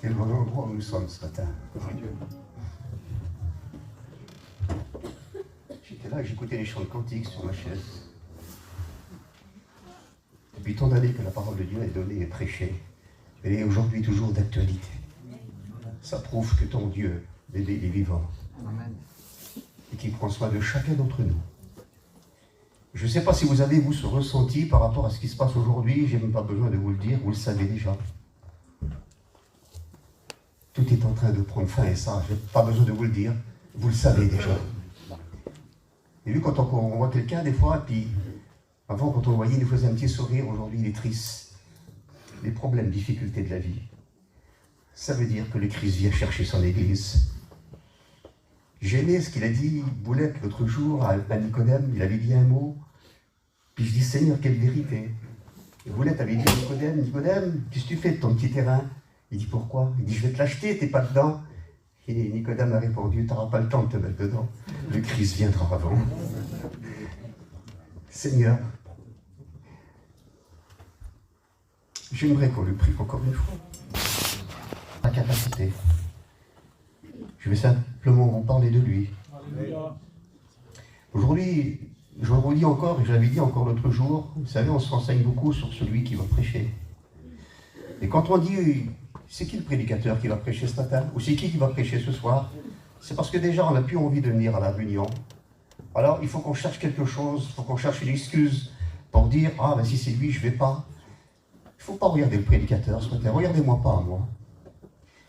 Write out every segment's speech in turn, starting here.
Quel bon endroit où nous sommes ce matin. J'étais là, j'écoutais les chants de cantiques sur ma chaise. Depuis tant d'années que la parole de Dieu est donnée et prêchée, elle est aujourd'hui toujours d'actualité. Ça prouve que ton Dieu, bébé, est vivant. Et qu'il prend soin de chacun d'entre nous. Je ne sais pas si vous avez, vous, ce ressenti par rapport à ce qui se passe aujourd'hui. Je n'ai même pas besoin de vous le dire, vous le savez déjà. Tout est en train de prendre fin et ça, je n'ai pas besoin de vous le dire. Vous le savez déjà. Et lui, quand on voit quelqu'un, des fois, puis avant, quand on le voyait, il nous faisait un petit sourire. Aujourd'hui, il est triste. Les problèmes, difficultés de la vie. Ça veut dire que le Christ vient chercher son Église. J'ai aimé ce qu'il a dit, Boulette, l'autre jour, à Nicodème. Il avait dit un mot. Puis je dis, Seigneur, quelle vérité. Et Boulette avait dit à Nicodème, Nicodème, qu'est-ce que tu fais de ton petit terrain? Il dit, pourquoi? Il dit, je vais te l'acheter, t'es pas dedans. Et Nicodème a répondu, tu n'auras pas le temps de te mettre dedans. Le Christ viendra avant. Seigneur, j'aimerais qu'on le prie encore une fois. La capacité. Je vais simplement vous parler de lui. Aujourd'hui, je vous dis encore, et je l'avais dit encore l'autre jour, vous savez, on se renseigne beaucoup sur celui qui va prêcher. Et quand on dit, c'est qui le prédicateur qui va prêcher ce matin? Ou c'est qui va prêcher ce soir? C'est parce que déjà, on n'a plus envie de venir à la réunion. Alors, il faut qu'on cherche quelque chose, il faut qu'on cherche une excuse pour dire, ah, ben si c'est lui, je ne vais pas. Il ne faut pas regarder le prédicateur ce matin. Regardez-moi pas, moi.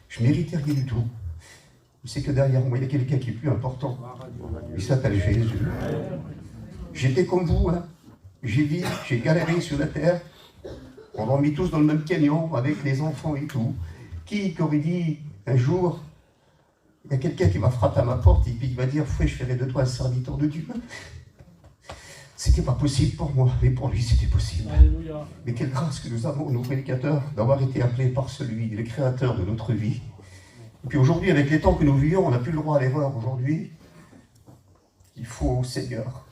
Je ne méritais rien du tout. C'est que derrière moi, il y a quelqu'un qui est plus important. Il s'appelle Jésus. J'étais comme vous, hein. J'ai galéré sur la terre. On dormit tous dans le même camion avec les enfants et tout. Qui aurait dit un jour, il y a quelqu'un qui va frapper à ma porte et puis il va dire, je ferai de toi un serviteur de Dieu. C'était pas possible pour moi, mais pour lui c'était possible. Alléluia. Mais quelle grâce que nous avons, nos prédicateurs, d'avoir été appelés par celui, le créateur de notre vie. Et puis aujourd'hui, avec les temps que nous vivons, on n'a plus le droit à l'erreur. Aujourd'hui, il faut au Seigneur.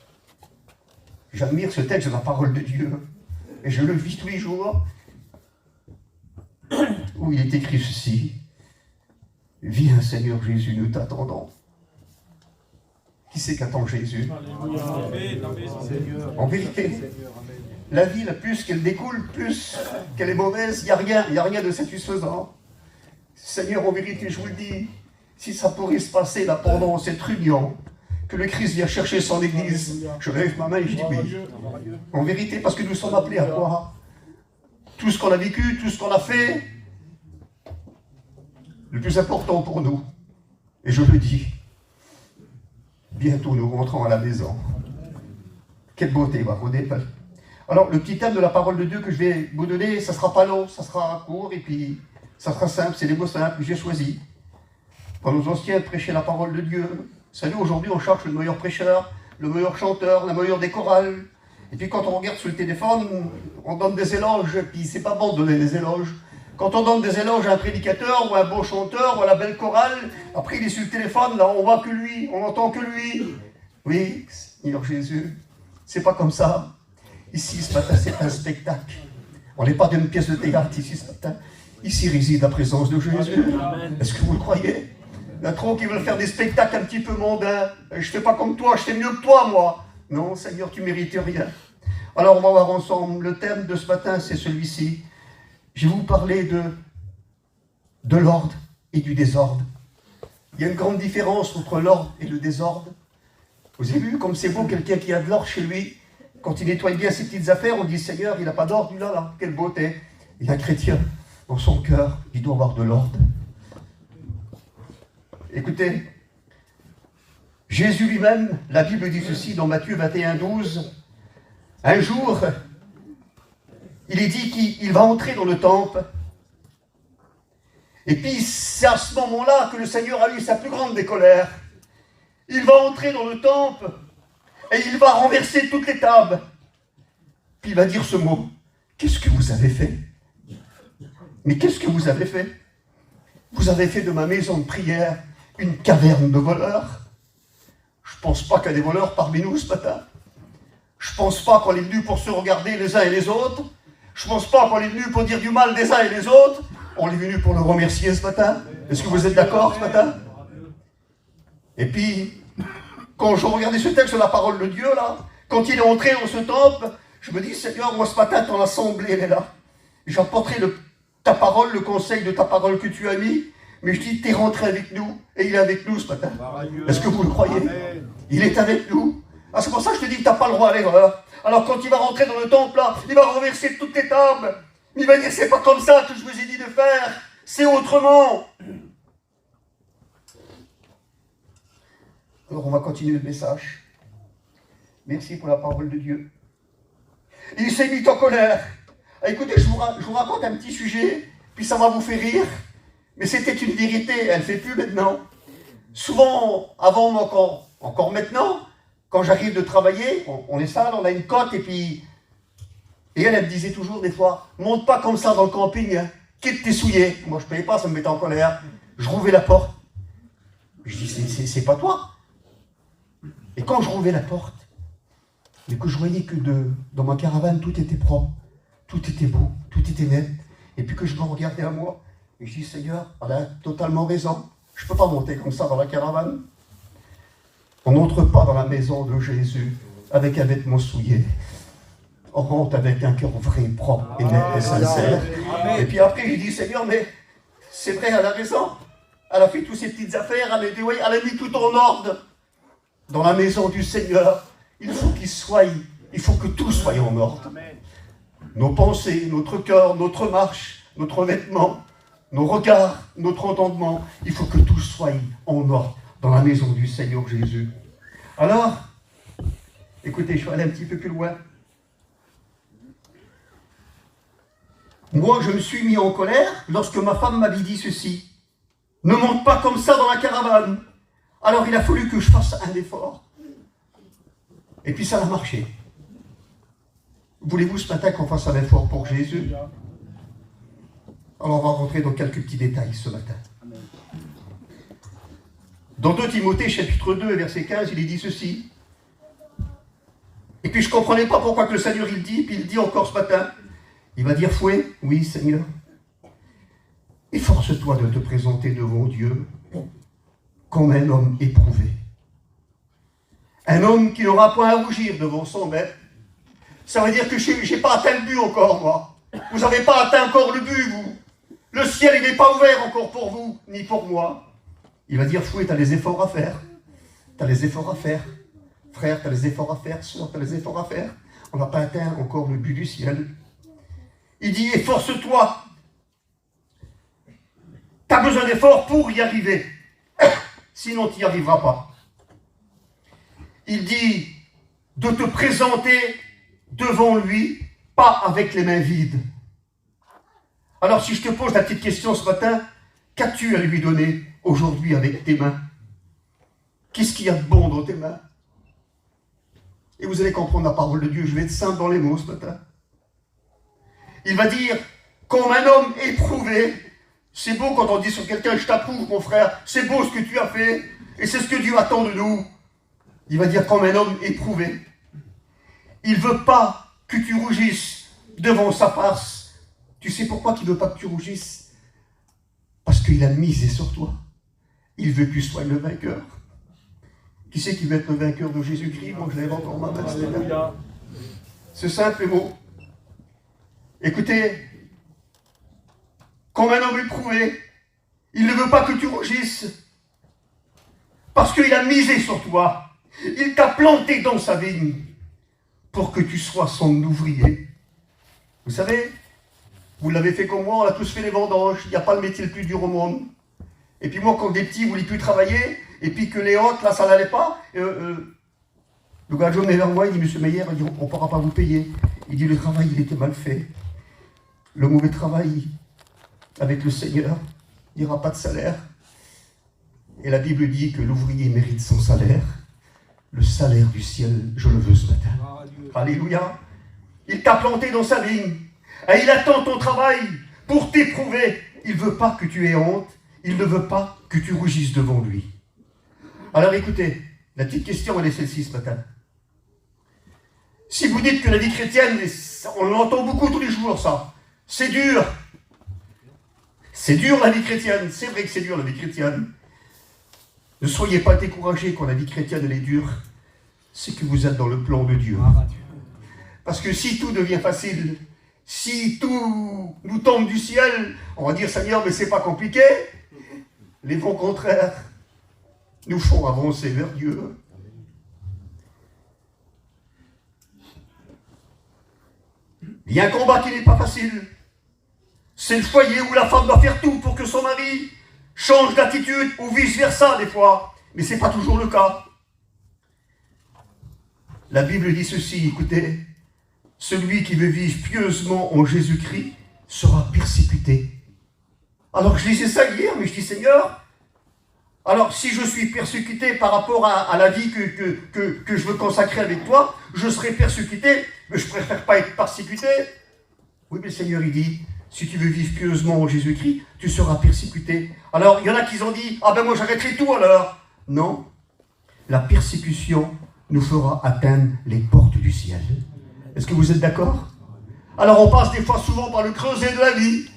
J'admire ce texte de la parole de Dieu. Et je le vis tous les jours. Où il est écrit ceci. Viens Seigneur Jésus, nous t'attendons. Qui c'est qu'attend Jésus? En vérité, la vie, la plus qu'elle découle, plus qu'elle est mauvaise, il n'y a rien de satisfaisant. Seigneur, en vérité, je vous le dis, si ça pourrait se passer là pendant cette réunion, que le Christ vient chercher son Église, je lève ma main et je dis oui. En vérité, parce que nous sommes appelés à quoi? Tout ce qu'on a vécu, tout ce qu'on a fait, le plus important pour nous, et je le dis, bientôt nous rentrons à la maison. Quelle beauté, va Rodé. Alors, le petit thème de la parole de Dieu que je vais vous donner, ça ne sera pas long, ça sera court, et puis ça sera simple, c'est des mots simples que j'ai choisis. Quand nos anciens prêchaient la parole de Dieu, vous savez, aujourd'hui, on cherche le meilleur prêcheur, le meilleur chanteur, la meilleure des chorales. Et puis quand on regarde sur le téléphone, on donne des éloges, puis c'est pas bon de donner des éloges. Quand on donne des éloges à un prédicateur, ou à un beau chanteur, ou à la belle chorale, après il est sur le téléphone, là on voit que lui, on n'entend que lui. Oui, Seigneur Jésus, c'est pas comme ça. Ici, ce matin, c'est un spectacle. On n'est pas dans une pièce de théâtre ici ce matin. Ici réside la présence de Jésus. Est-ce que vous le croyez? Il y a trop qui veulent faire des spectacles un petit peu mondains. Je ne fais pas comme toi, je fais mieux que toi, moi. Non, Seigneur, tu ne mérites rien. Alors, on va voir ensemble. Le thème de ce matin, c'est celui-ci. Je vais vous parler de l'ordre et du désordre. Il y a une grande différence entre l'ordre et le désordre. Vous avez vu comme c'est beau, quelqu'un qui a de l'ordre chez lui. Quand il nettoie bien ses petites affaires, on dit, Seigneur, il n'a pas d'ordre, lui là, quelle beauté. Et un chrétien, dans son cœur, il doit avoir de l'ordre. Écoutez, Jésus lui-même, la Bible dit ceci dans Matthieu 21, 12, un jour, il est dit qu'il va entrer dans le temple, et puis c'est à ce moment-là que le Seigneur a eu sa plus grande des colères. Il va entrer dans le temple, et il va renverser toutes les tables, puis il va dire ce mot, qu'est-ce que vous avez fait? Mais qu'est-ce que vous avez fait? Vous avez fait de ma maison de prière une caverne de voleurs. Je ne pense pas qu'il y a des voleurs parmi nous ce matin. Je ne pense pas qu'on est venus pour se regarder les uns et les autres. Je ne pense pas qu'on est venu pour dire du mal des uns et des autres. On est venu pour le remercier ce matin. Est-ce que vous êtes d'accord ce matin? Et puis, quand je regardais ce texte de la parole de Dieu, là, quand il est entré dans ce temple, je me dis, Seigneur, moi ce matin, ton assemblée, elle est là. J'apporterai ta parole, le conseil de ta parole que tu as mis. Mais je dis, tu es rentré avec nous, et il est avec nous ce matin. Est-ce que vous le croyez? Il est avec nous. Ah, c'est pour ça que je te dis que tu n'as pas le droit à l'erreur. Alors quand il va rentrer dans le temple, là, il va renverser toutes tes tables. Il va dire, c'est pas comme ça que je vous ai dit de faire. C'est autrement. Alors on va continuer le message. Merci pour la parole de Dieu. Il s'est mis en colère. Ah, écoutez, je vous raconte un petit sujet, puis ça va vous faire rire. Mais c'était une vérité, elle ne fait plus maintenant. Souvent, avant, encore maintenant, quand j'arrive de travailler, on est sale, on a une cote, et elle me disait toujours des fois, monte pas comme ça dans le camping, hein. Quitte tes souliers. Moi, je ne payais pas, ça me mettait en colère. Je rouvrais la porte. Je dis, c'est pas toi. Et quand je rouvrais la porte, mais que je voyais que dans ma caravane, tout était propre, tout était beau, tout était net, et puis que je me regardais à moi, et je dis, Seigneur, elle a totalement raison. Je ne peux pas monter comme ça dans la caravane. On n'entre pas dans la maison de Jésus avec un vêtement souillé. On rentre avec un cœur vrai, propre et net et sincère. Et puis après, j'ai dit, Seigneur, mais c'est vrai, elle a raison. Elle a fait toutes ses petites affaires, elle a mis tout en ordre. Dans la maison du Seigneur, il faut que tout soit en ordre. Nos pensées, notre cœur, notre marche, notre vêtement, nos regards, notre entendement, il faut que tout soit en ordre dans la maison du Seigneur Jésus. Alors, écoutez, je vais aller un petit peu plus loin. Moi, je me suis mis en colère lorsque ma femme m'avait dit ceci. Ne monte pas comme ça dans la caravane. Alors, il a fallu que je fasse un effort. Et puis, ça a marché. Voulez-vous ce matin qu'on fasse un effort pour Jésus? Alors, on va rentrer dans quelques petits détails ce matin. Dans 2 Timothée, chapitre 2, verset 15, il est dit ceci. Et puis, je ne comprenais pas pourquoi que le Seigneur, il dit, puis il dit encore ce matin. Il va dire, fouet, oui, Seigneur. Efforce-toi de te présenter devant Dieu comme un homme éprouvé. Un homme qui n'aura point à rougir devant son maître. Ça veut dire que je n'ai pas atteint le but encore, moi. Vous n'avez pas atteint encore le but, vous. Le ciel, il n'est pas ouvert encore pour vous, ni pour moi. Il va dire, fouet, tu as les efforts à faire. Tu as les efforts à faire. Frère, tu as les efforts à faire. Sœur, tu as les efforts à faire. On n'a pas atteint encore le but du ciel. Il dit, efforce-toi. Tu as besoin d'efforts pour y arriver. Sinon, tu n'y arriveras pas. Il dit de te présenter devant lui, pas avec les mains vides. Alors, si je te pose la petite question ce matin, qu'as-tu à lui donner aujourd'hui avec tes mains? Qu'est-ce qu'il y a de bon dans tes mains? Et vous allez comprendre la parole de Dieu. Je vais être simple dans les mots ce matin. Il va dire, comme un homme éprouvé. C'est beau quand on dit sur quelqu'un, je t'approuve mon frère, c'est beau ce que tu as fait, et c'est ce que Dieu attend de nous. Il va dire comme un homme éprouvé. Il ne veut pas que tu rougisses devant sa face. Tu sais pourquoi il ne veut pas que tu rougisses? Parce qu'il a misé sur toi. Il veut que tu sois le vainqueur. Qui c'est qui veut être le vainqueur de Jésus-Christ? Moi je lève encore ma main. C'est simple et beau. Écoutez, comme un homme éprouvé, il ne veut pas que tu rougisses. Parce qu'il a misé sur toi. Il t'a planté dans sa vigne pour que tu sois son ouvrier. Vous savez, vous l'avez fait comme moi, on a tous fait les vendanges. Il n'y a pas le métier le plus dur au monde. Et puis moi, quand des petits, vous ne voulez plus travailler, et puis que les autres, là, ça n'allait pas, le gars John est vers moi, il dit, Monsieur Meyer, il dit, on ne pourra pas vous payer. Il dit, le travail, il était mal fait. Le mauvais travail, avec le Seigneur, il n'y aura pas de salaire. Et la Bible dit que l'ouvrier mérite son salaire. Le salaire du ciel, je le veux ce matin. Alléluia. Il t'a planté dans sa vigne. Et il attend ton travail pour t'éprouver. Il ne veut pas que tu aies honte. Il ne veut pas que tu rougisses devant lui. Alors écoutez, la petite question, elle est celle-ci ce matin. Si vous dites que la vie chrétienne, on l'entend beaucoup tous les jours, ça. C'est dur. C'est dur la vie chrétienne. C'est vrai que c'est dur la vie chrétienne. Ne soyez pas découragés quand la vie chrétienne elle est dure. C'est que vous êtes dans le plan de Dieu. Parce que si tout devient facile, si tout nous tombe du ciel, on va dire Seigneur, mais c'est pas compliqué. Les vents contraires nous font avancer vers Dieu. Il y a un combat qui n'est pas facile. C'est le foyer où la femme doit faire tout pour que son mari change d'attitude ou vice-versa des fois. Mais ce n'est pas toujours le cas. La Bible dit ceci, écoutez, celui qui veut vivre pieusement en Jésus-Christ sera persécuté. Alors je disais ça hier, mais je dis Seigneur, alors si je suis persécuté par rapport à la vie que je veux consacrer avec toi, je serai persécuté, mais je préfère pas être persécuté. Oui, mais le Seigneur il dit, si tu veux vivre pieusement en Jésus-Christ, tu seras persécuté. Alors il y en a qui ont dit, ah ben moi j'arrêterai tout alors. Non, la persécution nous fera atteindre les portes du ciel. Est-ce que vous êtes d'accord? Alors on passe des fois souvent par le creuset de la vie,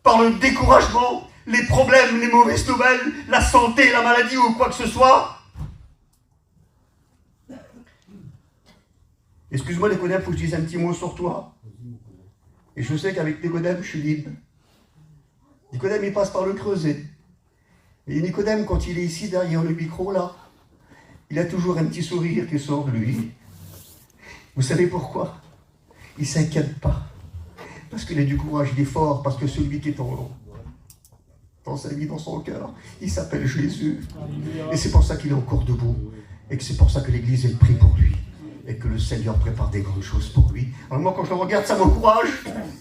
par le découragement, les problèmes, les mauvaises nouvelles, la santé, la maladie ou quoi que ce soit. Excuse-moi Nicodème, il faut que je dise un petit mot sur toi. Et je sais qu'avec Nicodème, je suis libre. Nicodème, il passe par le creuset. Et Nicodème, quand il est ici derrière le micro, là, il a toujours un petit sourire qui sort de lui. Vous savez pourquoi? Il ne s'inquiète pas. Parce qu'il a du courage, il est fort, parce que celui qui est dans sa vie, dans son cœur, il s'appelle Jésus. Et c'est pour ça qu'il est encore debout. Et que c'est pour ça que l'Église est prie pour lui. Et que le Seigneur prépare des grandes choses pour lui. Alors moi, quand je le regarde, ça m'encourage.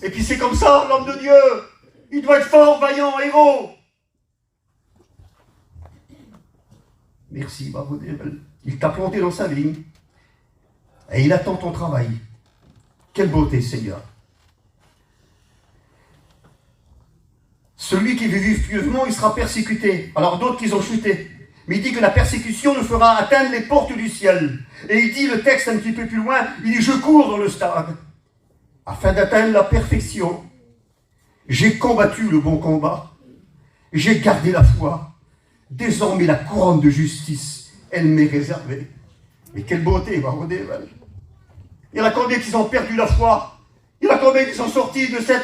Et puis c'est comme ça, l'homme de Dieu. Il doit être fort, vaillant, héros. Merci, bravo David. Il t'a planté dans sa vigne. Et il attend ton travail. Quelle beauté, Seigneur. Celui qui veut vivre pieusement, il sera persécuté. Alors d'autres qui ont chuté. Mais il dit que la persécution nous fera atteindre les portes du ciel. Et il dit, le texte un petit peu plus loin, il dit, je cours dans le stade, afin d'atteindre la perfection. J'ai combattu le bon combat. J'ai gardé la foi. Désormais, la couronne de justice, elle m'est réservée. Mais quelle beauté, bravo David. Il y en a combien qui ont perdu la foi? Il y en a combien qui sont sortis de sa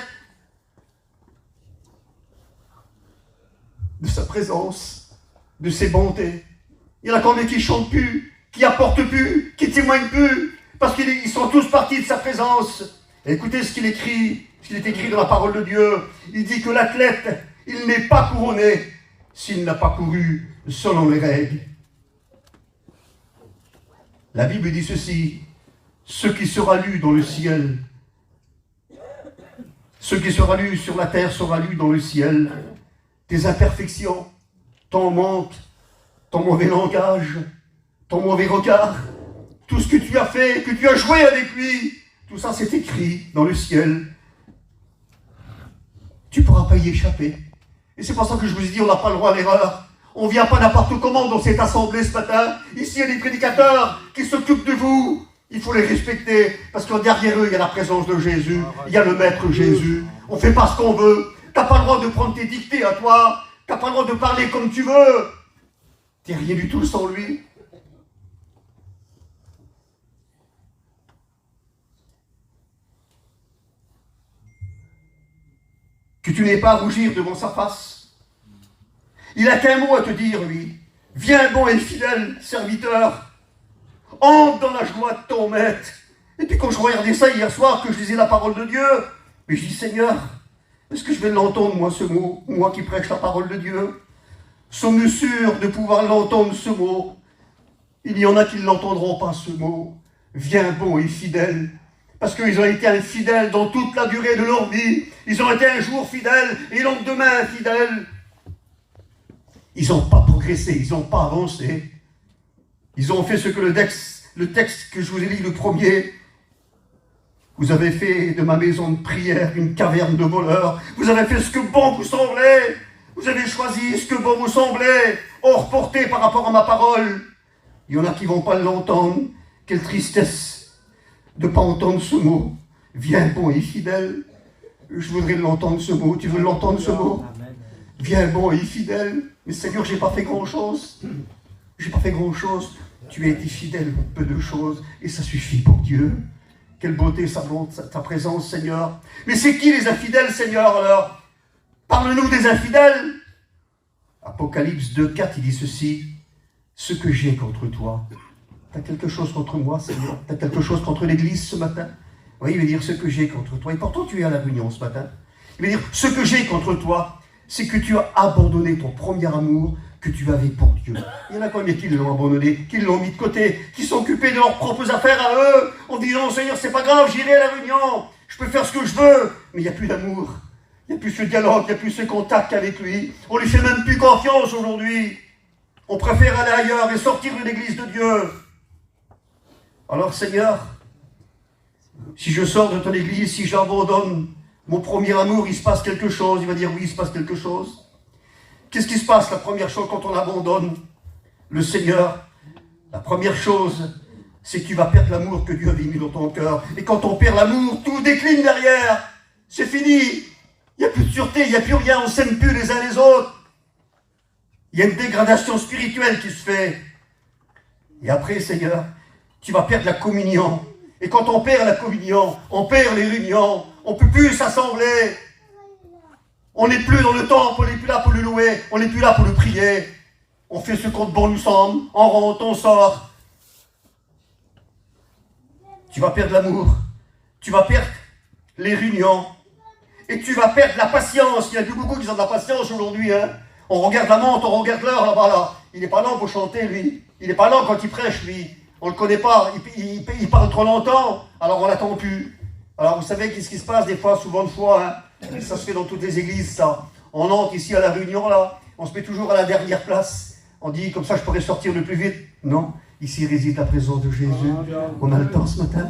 présence, de ses bontés? Il y en a combien qui chantent plus, qui apportent plus, qui témoignent plus, parce qu'ils sont tous partis de sa présence. Et écoutez ce qu'il écrit, ce qu'il est écrit dans la parole de Dieu. Il dit que l'athlète, il n'est pas couronné s'il n'a pas couru selon les règles. La Bible dit ceci, ce qui sera lu dans le ciel, ce qui sera lu sur la terre sera lu dans le ciel. Tes imperfections, ton manque, ton mauvais langage, ton mauvais regard, tout ce que tu as fait, que tu as joué avec lui, tout ça c'est écrit dans le ciel. Tu ne pourras pas y échapper. Et c'est pour ça que je vous ai dit, on n'a pas le droit à l'erreur. On ne vient pas n'importe comment dans cette assemblée ce matin. Ici, il y a des prédicateurs qui s'occupent de vous. Il faut les respecter, parce que derrière eux, il y a la présence de Jésus. Il y a le Maître Jésus. On ne fait pas ce qu'on veut. Tu n'as pas le droit de prendre tes dictées à toi. Tu n'as pas le droit de parler comme tu veux. Tu n'es rien du tout sans lui. Que tu n'aies pas à rougir devant sa face. Il n'a qu'un mot à te dire, lui. Viens, bon et fidèle serviteur. Entre dans la joie de ton maître. Et puis quand je regardais ça hier soir, que je lisais la parole de Dieu, mais je dis, Seigneur, est-ce que je vais l'entendre, moi, ce mot, moi qui prêche la parole de Dieu? Sommes-nous sûrs de pouvoir l'entendre, ce mot? Il y en a qui ne l'entendront pas, ce mot. Viens, bon et fidèle. Parce qu'ils ont été infidèles dans toute la durée de leur vie. Ils ont été un jour fidèles et le lendemain infidèles. Ils n'ont pas progressé, ils n'ont pas avancé. Ils ont fait ce que le texte que je vous ai dit, le premier. Vous avez fait de ma maison de prière une caverne de voleurs. Vous avez fait ce que bon vous semblait. Vous avez choisi ce que bon vous semblait. Hors portée par rapport à ma parole. Il y en a qui ne vont pas l'entendre. Quelle tristesse de ne pas entendre ce mot. Viens bon et fidèle. Je voudrais l'entendre ce mot. Tu veux l'entendre ce mot? Viens bon et fidèle. Mais Seigneur, j'ai pas fait grand-chose. J'ai pas fait grand-chose. Tu as été fidèle pour peu de choses et ça suffit pour Dieu. Quelle beauté ta présence, Seigneur. Mais c'est qui les infidèles, Seigneur, alors? Parle-nous des infidèles. Apocalypse 2,4, il dit ceci. Ce que j'ai contre toi. Tu as quelque chose contre moi, Seigneur? Tu as quelque chose contre l'Église ce matin? Oui, il veut dire ce que j'ai contre toi. Et pourtant, tu es à la réunion ce matin. Il veut dire ce que j'ai contre toi, c'est que tu as abandonné ton premier amour que tu avais pour Dieu. Il y en a combien qui l'ont abandonné, qui l'ont mis de côté, qui sont occupés de leurs propres affaires à eux, en disant, Seigneur, c'est pas grave, j'irai à la réunion, je peux faire ce que je veux, mais il n'y a plus d'amour, il n'y a plus ce dialogue, il n'y a plus ce contact avec lui. On ne lui fait même plus confiance aujourd'hui. On préfère aller ailleurs et sortir de l'église de Dieu. Alors, Seigneur, si je sors de ton église, si j'abandonne mon premier amour, il se passe quelque chose. Il va dire, oui, il se passe quelque chose. Qu'est-ce qui se passe la première chose quand on abandonne le Seigneur? La première chose, c'est que tu vas perdre l'amour que Dieu avait mis dans ton cœur. Et quand on perd l'amour, tout décline derrière. C'est fini. Il n'y a plus de sûreté, il n'y a plus rien, on ne s'aime plus les uns les autres. Il y a une dégradation spirituelle qui se fait. Et après, Seigneur, tu vas perdre la communion. Et quand on perd la communion, on perd les réunions, on ne peut plus s'assembler. On n'est plus dans le temple, on n'est plus là pour le louer, on n'est plus là pour le prier. On fait ce compte bon nous semble, on rentre, on sort. Tu vas perdre l'amour, tu vas perdre les réunions, et tu vas perdre la patience. Il y a beaucoup qui ont de la patience aujourd'hui. Hein. On regarde la montre, on regarde l'heure là-bas. Là. Il n'est pas là pour chanter, lui. Il n'est pas là quand il prêche, lui. On ne le connaît pas, il parle trop longtemps, alors on l'attend plus. Alors vous savez qu'est-ce qui se passe des fois, souvent de fois, hein, ça se fait dans toutes les églises, ça. On entre ici à la réunion, là, on se met toujours à la dernière place. On dit, comme ça je pourrais sortir le plus vite. Non, ici réside la présence de Jésus. On a le temps ce matin.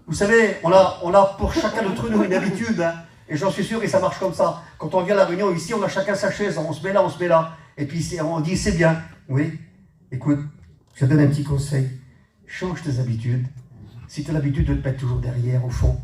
Vous savez, on a pour chacun d'entre nous une habitude, hein, et j'en suis sûr que ça marche comme ça. Quand on vient à la réunion, ici, on a chacun sa chaise, on se met là, on se met là. Et puis on dit, c'est bien. Oui, écoute. Je te donne un petit conseil, change tes habitudes. Si tu as l'habitude de te mettre toujours derrière, au fond,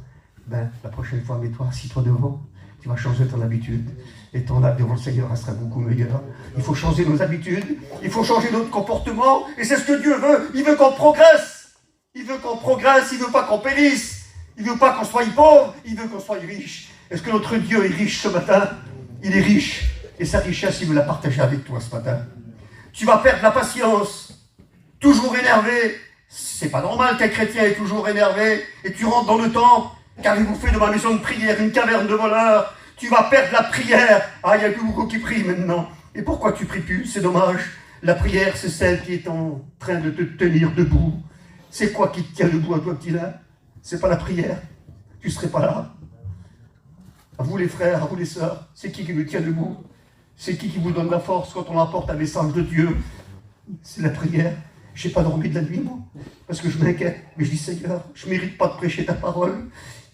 ben, la prochaine fois, mets-toi, assis-toi devant, tu vas changer ton habitude. Et ton âme devant le Seigneur, elle sera beaucoup meilleure. Il faut changer nos habitudes, il faut changer notre comportement, et c'est ce que Dieu veut. Il veut qu'on progresse. Il veut qu'on progresse, il ne veut pas qu'on périsse. Il ne veut pas qu'on soit pauvre, il veut qu'on soit riche. Est-ce que notre Dieu est riche ce matin? Il est riche, et sa richesse, il veut la partager avec toi ce matin. Tu vas perdre la patience. Toujours énervé, c'est pas normal qu'un chrétien est toujours énervé, et tu rentres dans le temple, qu'avez-vous fait de ma maison de prière une caverne de voleurs? Tu vas perdre la prière. Ah, il n'y a plus beaucoup qui prient maintenant. Et pourquoi tu pries plus? C'est dommage. La prière, c'est celle qui est en train de te tenir debout. C'est quoi qui te tient debout à toi, petit là? C'est pas la prière. Tu ne serais pas là. À vous les frères, à vous les sœurs, c'est qui vous tient debout? C'est qui vous donne la force quand on apporte un message de Dieu? C'est la prière. Je n'ai pas dormi de la nuit, moi, parce que je m'inquiète. Mais je dis, Seigneur, je ne mérite pas de prêcher ta parole.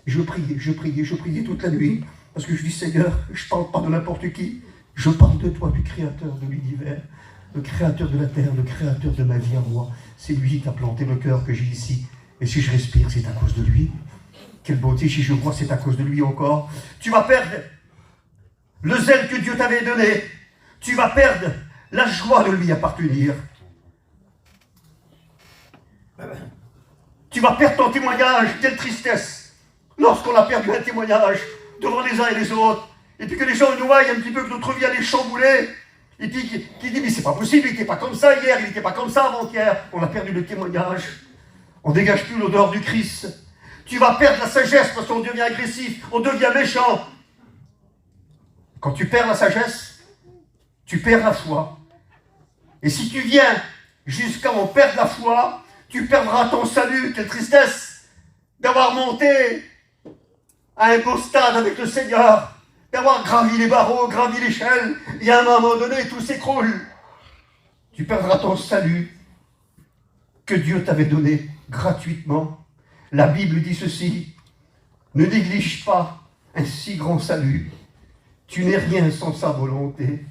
Je priais toute la nuit, parce que je dis, Seigneur, je ne parle pas de n'importe qui. Je parle de toi, du Créateur de l'univers, le Créateur de la terre, le Créateur de ma vie à moi. C'est lui qui a planté le cœur que j'ai ici. Et si je respire, c'est à cause de lui. Quelle beauté, si je vois, c'est à cause de lui encore. Tu vas perdre le zèle que Dieu t'avait donné. Tu vas perdre la joie de lui appartenir. Tu vas perdre ton témoignage. Quelle tristesse lorsqu'on a perdu un témoignage devant les uns et les autres, et puis que les gens nous voient un petit peu que notre vie allait chambouler, et puis qui dit mais c'est pas possible, il n'était pas comme ça hier, il n'était pas comme ça avant-hier. On a perdu le témoignage, on ne dégage plus l'odeur du Christ. Tu vas perdre la sagesse parce qu'on devient agressif, on devient méchant. Quand tu perds la sagesse, tu perds la foi. Et si tu viens jusqu'à en perdre la foi, tu perdras ton salut. Quelle tristesse d'avoir monté à un beau stade avec le Seigneur, d'avoir gravi les barreaux, gravi l'échelle, et à un moment donné, tout s'écroule. Tu perdras ton salut que Dieu t'avait donné gratuitement. La Bible dit ceci: ne néglige pas un si grand salut. Tu n'es rien sans sa volonté.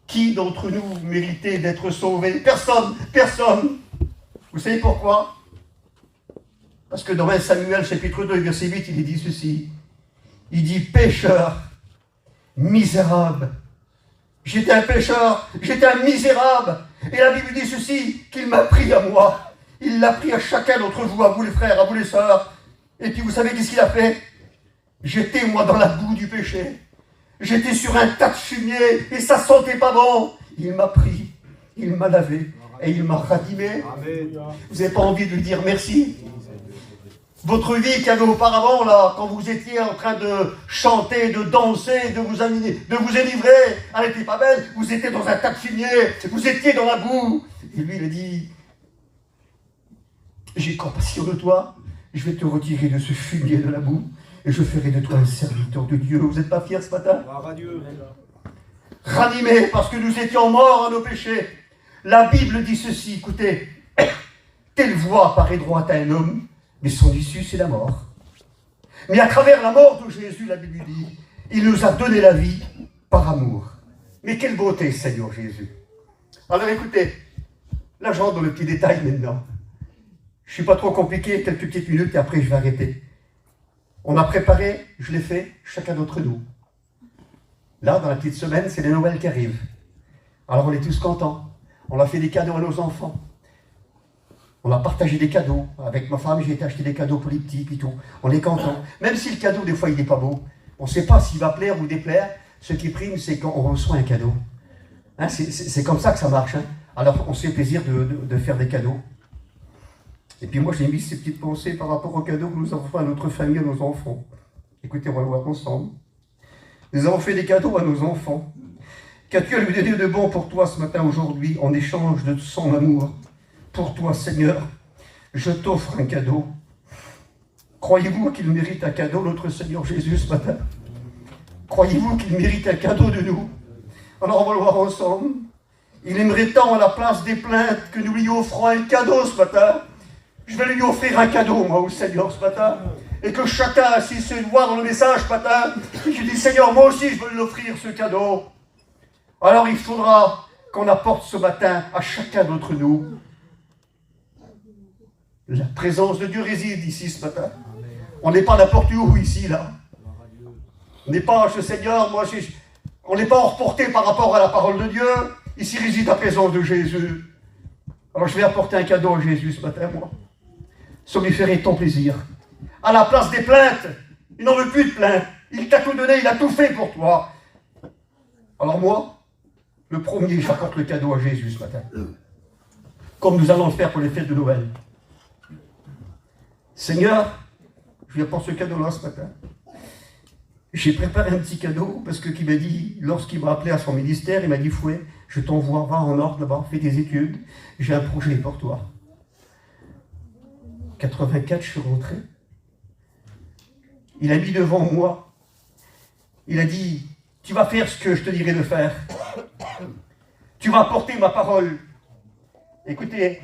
Qui d'entre nous méritait d'être sauvé? Personne, personne. Vous savez pourquoi? Parce que dans 1 Samuel, chapitre 2, verset 8, il est dit ceci. Il dit, pécheur, misérable. J'étais un pécheur, j'étais un misérable. Et la Bible dit ceci, qu'il m'a pris à moi. Il l'a pris à chacun d'entre vous, à vous les frères, à vous les sœurs. Et puis vous savez qu'est-ce qu'il a fait? J'étais moi dans la boue du péché. J'étais sur un tas de fumier et ça sentait pas bon. Il m'a pris, il m'a lavé et il m'a ranimé. Vous n'avez pas envie de lui dire merci? Votre vie qu'il y avait auparavant, là, quand vous étiez en train de chanter, de danser, de vous enivrer, elle n'était pas belle, vous étiez dans un tas de fumier, vous étiez dans la boue. Et lui, il a dit, j'ai compassion de toi, je vais te retirer de ce fumier de la boue, et je ferai de toi un serviteur de Dieu. Vous n'êtes pas fiers ce matin? Ranimé, parce que nous étions morts à nos péchés. La Bible dit ceci, écoutez, telle voie paraît droite à un homme, mais son issue, c'est la mort. Mais à travers la mort de Jésus, la Bible dit, il nous a donné la vie par amour. Mais quelle beauté, Seigneur Jésus. Alors écoutez, là je rentre dans le petit détail maintenant. Je ne suis pas trop compliqué, quelques petites minutes et après je vais arrêter. On a préparé, je l'ai fait, chacun d'entre nous. Là, dans la petite semaine, c'est les Noël qui arrivent. Alors on est tous contents. On a fait des cadeaux à nos enfants. On a partagé des cadeaux. Avec ma femme, j'ai été acheter des cadeaux pour les petits, puis tout. On est content. Même si le cadeau, des fois, il n'est pas beau. On ne sait pas s'il va plaire ou déplaire. Ce qui prime, c'est quand on reçoit un cadeau. Hein, c'est comme ça que ça marche. Hein. Alors, on se fait plaisir de faire des cadeaux. Et puis moi, j'ai mis ces petites pensées par rapport aux cadeaux que nous avons fait à notre famille, à nos enfants. Écoutez, on va le voir ensemble. Nous avons fait des cadeaux à nos enfants. Qu'as-tu à lui donner de bon pour toi ce matin, aujourd'hui, en échange de son amour? Pour toi, Seigneur, je t'offre un cadeau. Croyez-vous qu'il mérite un cadeau, notre Seigneur Jésus, ce matin? Croyez-vous qu'il mérite un cadeau de nous? Alors on va le voir ensemble. Il aimerait tant, à la place des plaintes, que nous lui offrons un cadeau ce matin. Je vais lui offrir un cadeau, moi, au Seigneur, ce matin. Et que chacun, s'il se voit dans le message ce matin, je dis, Seigneur, moi aussi, je veux lui offrir ce cadeau. Alors il faudra qu'on apporte ce matin à chacun d'entre nous. La présence de Dieu réside ici ce matin. On n'est pas n'importe où ici, là. On n'est pas, ce Seigneur, moi, on n'est pas emporté par rapport à la parole de Dieu. Ici réside la présence de Jésus. Alors je vais apporter un cadeau à Jésus ce matin, moi. Ça lui ferait ton plaisir. À la place des plaintes, il n'en veut plus de plaintes. Il t'a tout donné, il a tout fait pour toi. Alors moi, le premier, j'apporte le cadeau à Jésus ce matin. Comme nous allons le faire pour les fêtes de Noël. Seigneur, je lui apporte ce cadeau-là ce matin. J'ai préparé un petit cadeau parce que qui m'a dit, lorsqu'il m'a appelé à son ministère, il m'a dit, Fouet, je t'envoie, va en ordre là-bas, fais des études, j'ai un projet pour toi. 84, je suis rentré. Il a mis devant moi, il a dit, tu vas faire ce que je te dirai de faire. Tu vas apporter ma parole. Écoutez,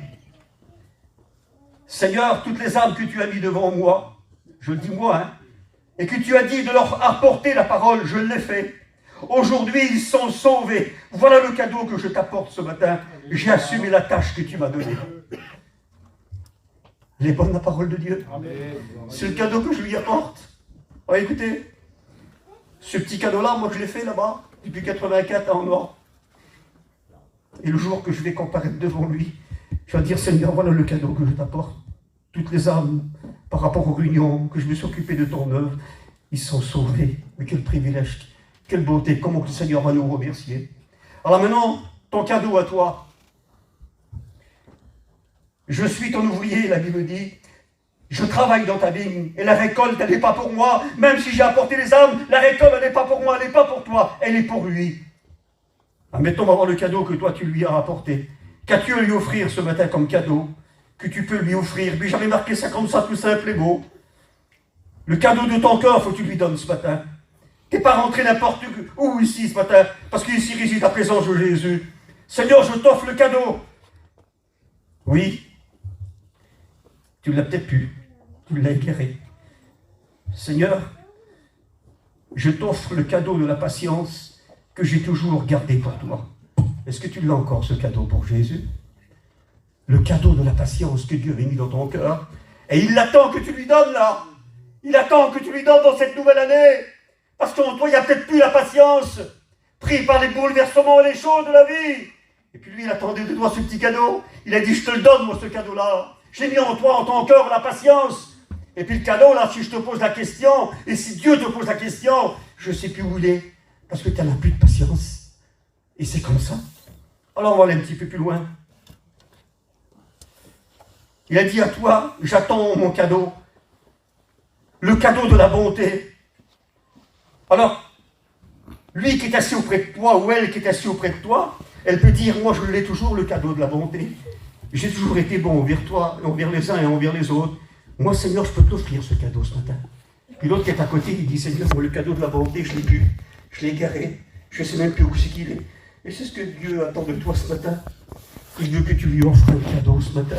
Seigneur, toutes les âmes que tu as mis devant moi, je le dis moi, hein, et que tu as dit de leur apporter la parole, je l'ai fait. Aujourd'hui, ils sont sauvés. Voilà le cadeau que je t'apporte ce matin. J'ai assumé la tâche que tu m'as donnée. Les bonnes la parole de Dieu. C'est le cadeau que je lui apporte. Oh, écoutez, ce petit cadeau-là, moi je l'ai fait là-bas, depuis 84 en Nord. Et le jour que je vais comparaître devant lui, je vais dire, Seigneur, voilà le cadeau que je t'apporte. Toutes les âmes, par rapport aux réunions, que je me suis occupé de ton œuvre, ils sont sauvés. Mais quel privilège, quelle beauté, comment le Seigneur va nous remercier. Alors maintenant, ton cadeau à toi. Je suis ton ouvrier, la Bible dit. Je travaille dans ta vigne, et la récolte, elle n'est pas pour moi. Même si j'ai apporté les âmes, la récolte, elle n'est pas pour moi, elle n'est pas pour toi, elle est pour lui. Admettons, on va voir le cadeau que toi, tu lui as apporté. Qu'as-tu à lui offrir ce matin comme cadeau que tu peux lui offrir? Mais j'avais marqué ça comme ça, tout simple et beau. Le cadeau de ton cœur, faut que tu lui donnes ce matin. Tu n'es pas rentré n'importe où ici ce matin, parce qu'ici réside la présence de Jésus. Seigneur, je t'offre le cadeau. Oui, tu l'as peut-être pu, tu l'as éclairé. Seigneur, je t'offre le cadeau de la patience que j'ai toujours gardé pour toi. Est-ce que tu l'as encore, ce cadeau pour Jésus? Le cadeau de la patience que Dieu a mis dans ton cœur. Et il attend que tu lui donnes là. Il attend que tu lui donnes dans cette nouvelle année. Parce qu'en toi, il n'y a peut-être plus la patience. Pris par les bouleversements et les choses de la vie. Et puis lui, il attendait de toi ce petit cadeau. Il a dit, je te le donne, moi, ce cadeau-là. J'ai mis en toi, en ton cœur, la patience. Et puis le cadeau, là, si je te pose la question, et si Dieu te pose la question, je ne sais plus où il est. Parce que tu n'as plus de patience. Et c'est comme ça. Alors on va aller un petit peu plus loin. Il a dit à toi, j'attends mon cadeau. Le cadeau de la bonté. Alors, lui qui est assis auprès de toi, ou elle qui est assis auprès de toi, elle peut dire, moi je l'ai toujours, le cadeau de la bonté. J'ai toujours été bon envers toi, envers les uns et envers les autres. Moi, Seigneur, je peux t'offrir ce cadeau ce matin. Puis l'autre qui est à côté, il dit, Seigneur, moi, le cadeau de la bonté, je l'ai plus. Je l'ai égaré. Je ne sais même plus où c'est qu'il est. Et c'est ce que Dieu attend de toi ce matin. Il veut que tu lui offres un cadeau ce matin.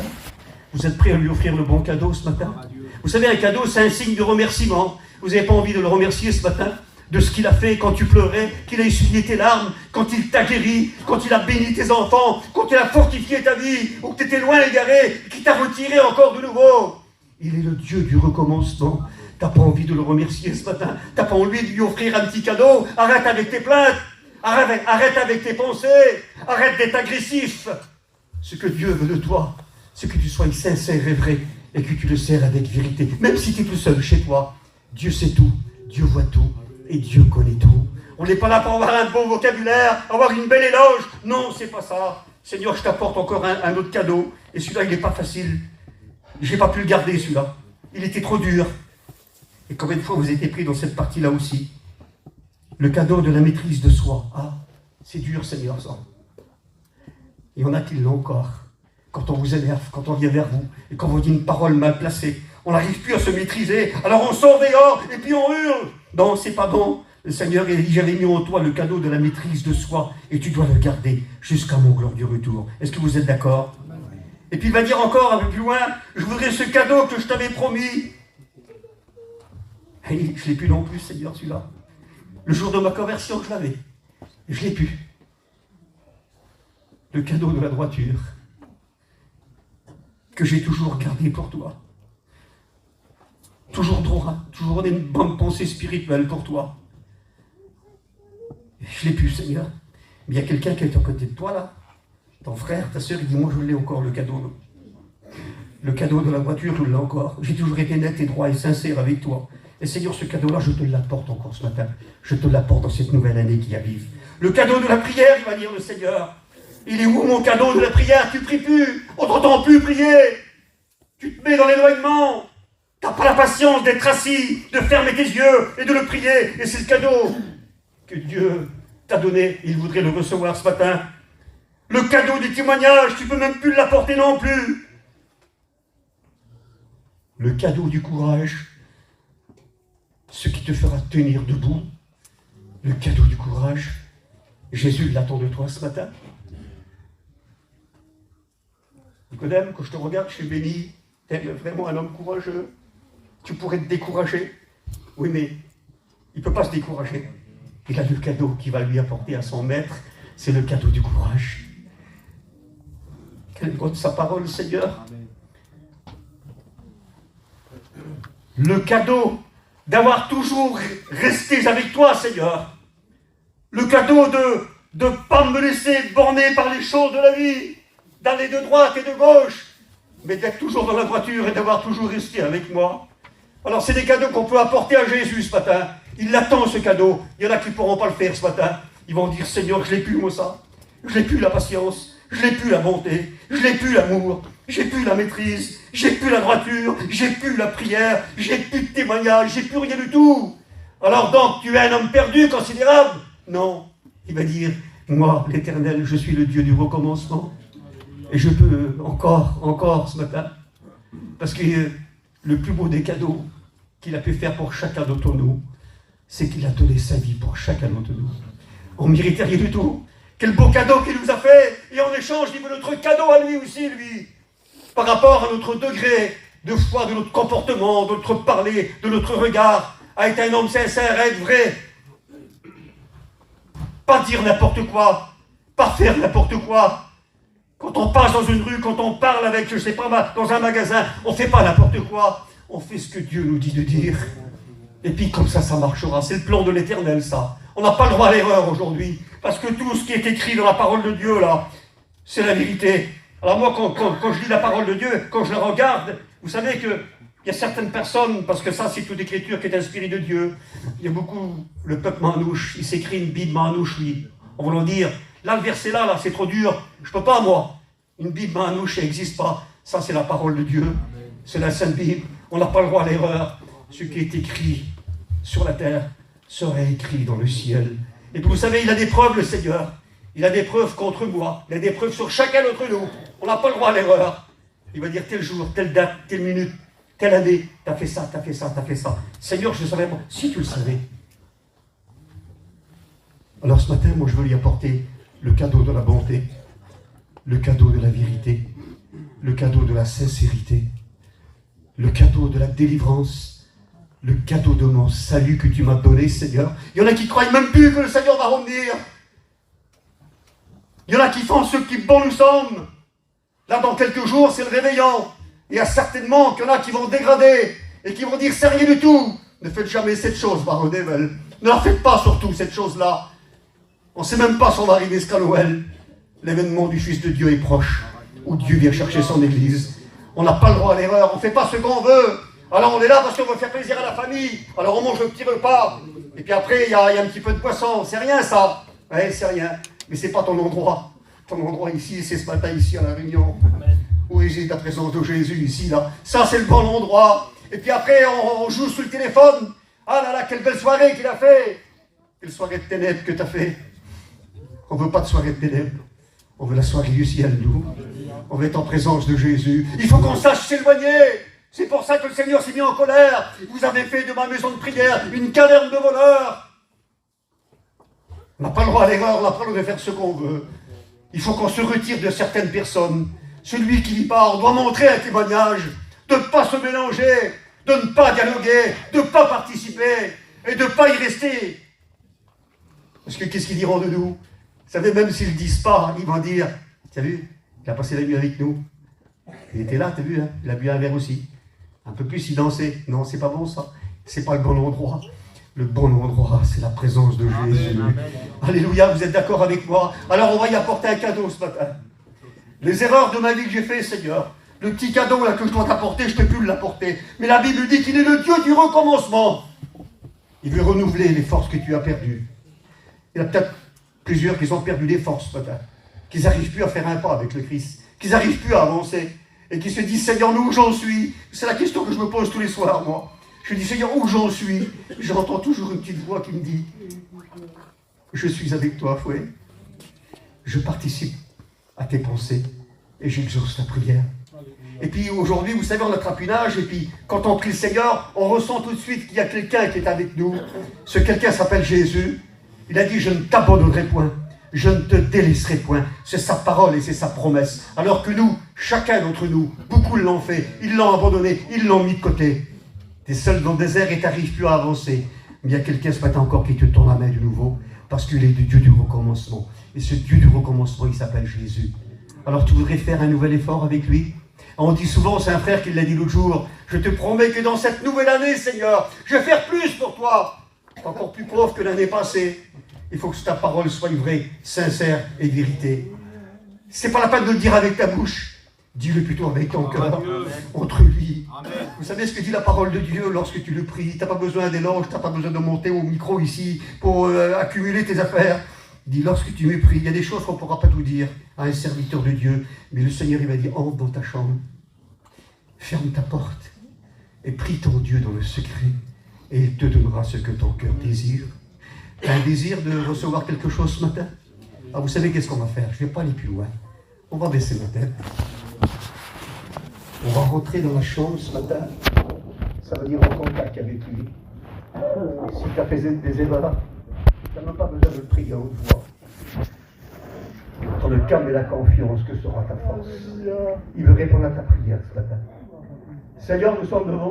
Vous êtes prêts à lui offrir le bon cadeau ce matin? Vous savez, un cadeau, c'est un signe de remerciement. Vous n'avez pas envie de le remercier ce matin de ce qu'il a fait quand tu pleurais, qu'il a essuyé tes larmes, quand il t'a guéri, quand il a béni tes enfants, quand il a fortifié ta vie, ou que tu étais loin égaré, qu'il t'a retiré encore de nouveau. Il est le Dieu du recommencement. T'as pas envie de le remercier ce matin. T'as pas envie de lui offrir un petit cadeau. Arrête avec tes plaintes. Arrête avec tes pensées. Arrête d'être agressif. Ce que Dieu veut de toi, c'est que tu sois sincère et vrai et que tu le sers avec vérité. Même si tu es tout seul chez toi, Dieu sait tout, Dieu voit tout et Dieu connaît tout. On n'est pas là pour avoir un beau vocabulaire, avoir une belle éloge. Non, c'est pas ça. Seigneur, je t'apporte encore un autre cadeau. Et celui-là, il n'est pas facile. Je n'ai pas pu le garder, celui-là. Il était trop dur. Et combien de fois vous étiez pris dans cette partie-là aussi? Le cadeau de la maîtrise de soi. Ah, c'est dur, Seigneur, ça. Il y en a qui l'ont encore. Quand on vous énerve, quand on vient vers vous, et quand on vous dit une parole mal placée, on n'arrive plus à se maîtriser, alors on sort dehors, et puis on hurle. Non, c'est pas bon. Le Seigneur, il dit, j'avais mis en toi le cadeau de la maîtrise de soi, et tu dois le garder jusqu'à mon glorieux retour. Est-ce que vous êtes d'accord? Et puis il va dire encore un peu plus loin, je voudrais ce cadeau que je t'avais promis. Et je ne l'ai plus non plus, Seigneur, celui-là. Le jour de ma conversion, je l'avais. Et je ne l'ai plus. Le cadeau de la droiture que j'ai toujours gardé pour toi. Toujours droit, toujours une bonne pensée spirituelle pour toi. Et je ne l'ai plus, Seigneur. Mais il y a quelqu'un qui est à côté de toi, là. Ton frère, ta soeur, il dit, moi je l'ai encore, le cadeau. Le cadeau de la voiture, je l'ai encore. J'ai toujours été net et droit et sincère avec toi. Et Seigneur, ce cadeau-là, je te l'apporte encore ce matin. Je te l'apporte dans cette nouvelle année qui arrive. Le cadeau de la prière, il va dire le Seigneur. Il est où mon cadeau de la prière? Tu ne pries plus. On ne t'entend plus prier. Tu te mets dans l'éloignement. Tu n'as pas la patience d'être assis, de fermer tes yeux et de le prier. Et c'est le cadeau que Dieu t'a donné. Il voudrait le recevoir ce matin. Le cadeau du témoignage, tu ne peux même plus l'apporter non plus. Le cadeau du courage, ce qui te fera tenir debout. Le cadeau du courage. Jésus l'attend de toi ce matin. Nicodème, quand je te regarde, je suis béni. Tu es vraiment un homme courageux. Tu pourrais te décourager. Oui, mais il ne peut pas se décourager. Il a le cadeau qu'il va lui apporter à son maître. C'est le cadeau du courage. Quelle est bonne sa parole, Seigneur. Le cadeau d'avoir toujours resté avec toi, Seigneur. Le cadeau de ne pas me laisser borner par les choses de la vie, d'aller de droite et de gauche, mais d'être toujours dans la voiture et d'avoir toujours resté avec moi. Alors c'est des cadeaux qu'on peut apporter à Jésus ce matin. Il l'attend, ce cadeau. Il y en a qui ne pourront pas le faire ce matin. Ils vont dire, Seigneur, je n'ai plus moi ça. Je n'ai plus la patience. Je n'ai plus la bonté. Je n'ai plus l'amour. J'ai plus la maîtrise. J'ai plus la droiture. J'ai plus la prière. J'ai plus de témoignage. J'ai plus rien du tout. Alors donc, tu es un homme perdu, considérable? Non. Il va dire, moi, l'Éternel, je suis le Dieu du recommencement. Et je peux encore ce matin. Parce que le plus beau des cadeaux qu'il a pu faire pour chacun d'entre nous, c'est qu'il a donné sa vie pour chacun d'entre nous. On ne méritait rien du tout. Quel beau cadeau qu'il nous a fait. Et en échange, il veut notre cadeau à lui aussi, lui. Par rapport à notre degré de foi, de notre comportement, de notre parler, de notre regard, à être un homme sincère, à être vrai. Pas dire n'importe quoi. Pas faire n'importe quoi. Quand on passe dans une rue, quand on parle avec, je sais pas, dans un magasin, on ne fait pas n'importe quoi. On fait ce que Dieu nous dit de dire. Et puis comme ça marchera. C'est le plan de l'Éternel, ça. On n'a pas le droit à l'erreur aujourd'hui. Parce que tout ce qui est écrit dans la parole de Dieu, là, c'est la vérité. Alors moi, quand je lis la parole de Dieu, quand je la regarde, vous savez qu'il y a certaines personnes, parce que ça, c'est toute écriture qui est inspirée de Dieu. Il y a beaucoup, le peuple manouche, il s'écrit une Bible manouche, lui. En voulant dire, là, le verset là, c'est trop dur. Je ne peux pas, moi. Une Bible manouche, ça n'existe pas. Ça, c'est la parole de Dieu. C'est la Sainte Bible. On n'a pas le droit à l'erreur. Ce qui est écrit sur la terre sera écrit dans le ciel. Et puis vous savez, il a des preuves, le Seigneur. Il a des preuves contre moi. Il a des preuves sur chacun d'entre nous. On n'a pas le droit à l'erreur. Il va dire tel jour, telle date, telle minute, telle année. T'as fait ça, t'as fait ça, t'as fait ça. Seigneur, je le savais, moi. Si tu le savais. Alors ce matin, moi, je veux lui apporter le cadeau de la bonté, le cadeau de la vérité, le cadeau de la sincérité, le cadeau de la délivrance, le cadeau de mon salut que tu m'as donné, Seigneur. Il y en a qui ne croient même plus que le Seigneur va revenir. Il y en a qui font ce qui bon nous sommes. Là, dans quelques jours, c'est le réveillon. Il y a certainement qu'il y en a qui vont dégrader et qui vont dire c'est rien du tout. Ne faites jamais cette chose, Baron Devel. Ne la faites pas surtout, cette chose-là. On ne sait même pas si on va arriver jusqu'à Noël. L'événement du Fils de Dieu est proche, où Dieu vient chercher son Église. On n'a pas le droit à l'erreur, on ne fait pas ce qu'on veut. Alors on est là parce qu'on veut faire plaisir à la famille. Alors on mange le petit repas. Et puis après, il y a un petit peu de poisson. C'est rien ça. Ouais, c'est rien. Mais ce n'est pas ton endroit. Ton endroit ici, c'est ce matin ici à la Réunion. Où réside la présence de Jésus ici, là. Ça, c'est le bon endroit. Et puis après, on joue sur le téléphone. Ah là là, quelle belle soirée qu'il a fait. Quelle soirée de ténèbres que tu as fait. On ne veut pas de soirée de ténèbres. On veut la soirée du ciel, nous. On veut être en présence de Jésus. Il faut qu'on sache s'éloigner. C'est pour ça que le Seigneur s'est mis en colère. Vous avez fait de ma maison de prière une caverne de voleurs. On n'a pas le droit à l'erreur, on n'a pas le droit de faire ce qu'on veut. Il faut qu'on se retire de certaines personnes. Celui qui y part doit montrer un témoignage, de ne pas se mélanger, de ne pas dialoguer, de ne pas participer et de ne pas y rester. Parce que qu'est-ce qu'ils diront de nous? Vous savez, même s'ils ne le disent pas, ils vont dire, tu as vu, il a passé la nuit avec nous. Il était là, tu as vu, hein, il a bu un verre aussi. Un peu plus, il dansait. Non, c'est pas bon ça. C'est pas le bon endroit. Le bon endroit, c'est la présence de Jésus. Amen. Alléluia, vous êtes d'accord avec moi? Alors on va y apporter un cadeau ce matin. Les erreurs de ma vie que j'ai fait, Seigneur, le petit cadeau là que je dois t'apporter, je ne peux plus l'apporter. Mais la Bible dit qu'il est le Dieu du recommencement. Il veut renouveler les forces que tu as perdues. Il y en a peut-être plusieurs qui ont perdu des forces ce matin, qu'ils n'arrivent plus à faire un pas avec le Christ, qu'ils n'arrivent plus à avancer, et qui se disent, Seigneur, où j'en suis? C'est la question que je me pose tous les soirs, moi. Je dis, Seigneur, où j'en suis? J'entends toujours une petite voix qui me dit, je suis avec toi, Fouet. Je participe à tes pensées et j'exauce ta prière. Et puis aujourd'hui, vous savez, on attrape une âge, et puis quand on prie le Seigneur, on ressent tout de suite qu'il y a quelqu'un qui est avec nous. Ce quelqu'un s'appelle Jésus. Il a dit, je ne t'abandonnerai point, je ne te délaisserai point. C'est sa parole et c'est sa promesse. Alors que nous, chacun d'entre nous, beaucoup l'ont fait, ils l'ont abandonné, ils l'ont mis de côté. Tu es seul dans le désert et tu n'arrives plus à avancer. Mais il y a quelqu'un ce matin encore qui te tend la main de nouveau, parce qu'il est le Dieu du recommencement. Et ce Dieu du recommencement, il s'appelle Jésus. Alors tu voudrais faire un nouvel effort avec lui? On dit souvent, c'est un frère qui l'a dit l'autre jour, je te promets que dans cette nouvelle année, Seigneur, je vais faire plus pour toi. Encore plus pauvre que l'année passée. Il faut que ta parole soit vraie, sincère et vérité. C'est pas la peine de le dire avec ta bouche. Dis-le plutôt avec ton cœur, entre lui. Amen. Vous savez ce que dit la parole de Dieu lorsque tu le pries? Tu n'as pas besoin d'éloge, tu n'as pas besoin de monter au micro ici pour accumuler tes affaires. Il dit, lorsque tu me pries, il y a des choses qu'on ne pourra pas tout dire à un serviteur de Dieu, mais le Seigneur, il va dire, entre dans ta chambre, ferme ta porte et prie ton Dieu dans le secret et il te donnera ce que ton cœur désire. Tu as un désir de recevoir quelque chose ce matin? Ah, vous savez qu'est-ce qu'on va faire? Je ne vais pas aller plus loin. On va baisser la tête. On va rentrer dans la chambre ce matin. Ça veut dire en contact avec lui. Si tu as fait des erreurs, tu n'as même pas besoin de prier à haute voix. Dans le calme et la confiance, que sera ta force? Il veut répondre à ta prière ce matin. Seigneur, nous sommes devant